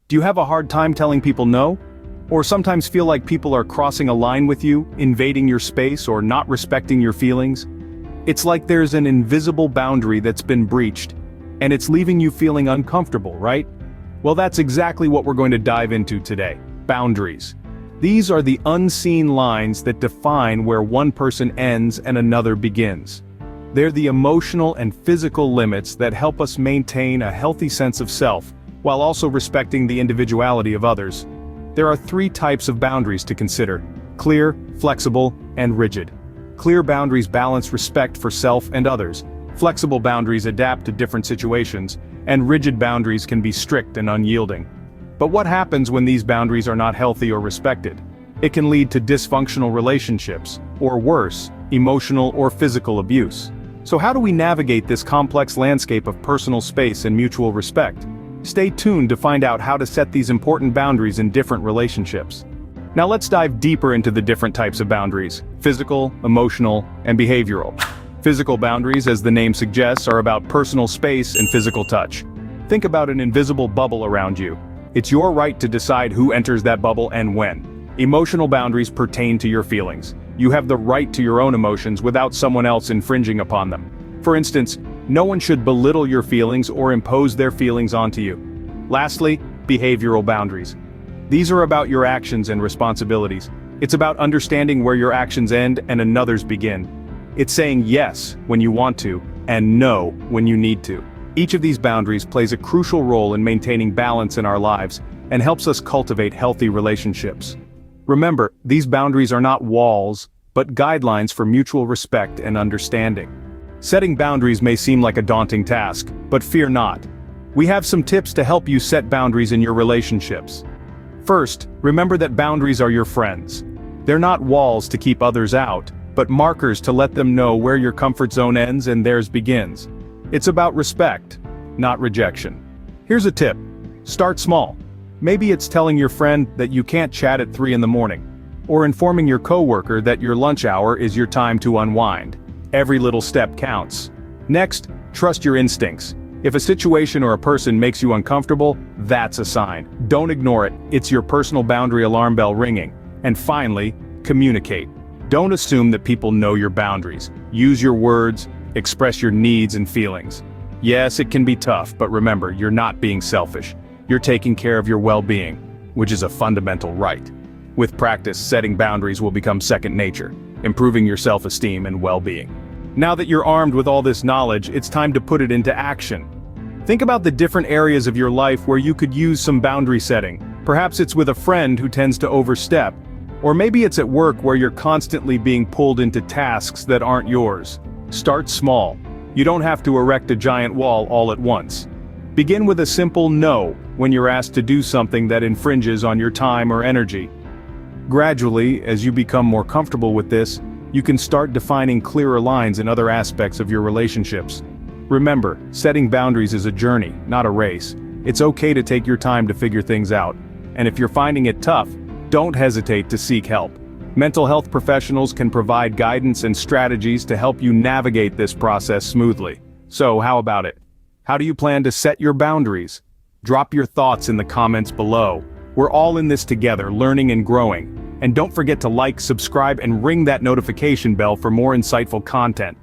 Do you have a hard time telling people no? Or sometimes feel like people are crossing a line with you, invading your space, or not respecting your feelings? It's like there's an invisible boundary that's been breached, and it's leaving you feeling uncomfortable, right? Well, that's exactly what we're going to dive into today: boundaries. These are the unseen lines that define where one person ends and another begins. They're the emotional and physical limits that help us maintain a healthy sense of self, while also respecting the individuality of others. There are three types of boundaries to consider: clear, flexible, and rigid. Clear boundaries balance respect for self and others. Flexible boundaries adapt to different situations, and rigid boundaries can be strict and unyielding. But what happens when these boundaries are not healthy or respected? It can lead to dysfunctional relationships, or worse, emotional or physical abuse. So how do we navigate this complex landscape of personal space and mutual respect? Stay tuned to find out how to set these important boundaries in different relationships. Now let's dive deeper into the different types of boundaries: physical, emotional, and behavioral. Physical boundaries, as the name suggests, are about personal space and physical touch. Think about an invisible bubble around you. It's your right to decide who enters that bubble and when. Emotional boundaries pertain to your feelings. You have the right to your own emotions without someone else infringing upon them. For instance, no one should belittle your feelings or impose their feelings onto you. Lastly, behavioral boundaries. These are about your actions and responsibilities. It's about understanding where your actions end and another's begin. It's saying yes when you want to, and no when you need to. Each of these boundaries plays a crucial role in maintaining balance in our lives, and helps us cultivate healthy relationships. Remember, these boundaries are not walls, but guidelines for mutual respect and understanding. Setting boundaries may seem like a daunting task, but fear not. We have some tips to help you set boundaries in your relationships. First, remember that boundaries are your friends. They're not walls to keep others out, but markers to let them know where your comfort zone ends and theirs begins. It's about respect, not rejection. Here's a tip: start small. Maybe it's telling your friend that you can't chat at 3 in the morning, or informing your coworker that your lunch hour is your time to unwind. Every little step counts. Next, trust your instincts. If a situation or a person makes you uncomfortable, that's a sign. Don't ignore it, it's your personal boundary alarm bell ringing. And finally, communicate. Don't assume that people know your boundaries. Use your words, express your needs and feelings. Yes, it can be tough, but remember, you're not being selfish. You're taking care of your well-being, which is a fundamental right. With practice, setting boundaries will become second nature, improving your self-esteem and well-being. Now that you're armed with all this knowledge, it's time to put it into action. Think about the different areas of your life where you could use some boundary setting. Perhaps it's with a friend who tends to overstep, or maybe it's at work where you're constantly being pulled into tasks that aren't yours. Start small. You don't have to erect a giant wall all at once. Begin with a simple no when you're asked to do something that infringes on your time or energy. Gradually, as you become more comfortable with this, you can start defining clearer lines in other aspects of your relationships. Remember, setting boundaries is a journey, not a race. It's okay to take your time to figure things out. And if you're finding it tough, don't hesitate to seek help. Mental health professionals can provide guidance and strategies to help you navigate this process smoothly. So, how about it? How do you plan to set your boundaries? Drop your thoughts in the comments below. We're all in this together, learning and growing. And don't forget to like, subscribe, and ring that notification bell for more insightful content.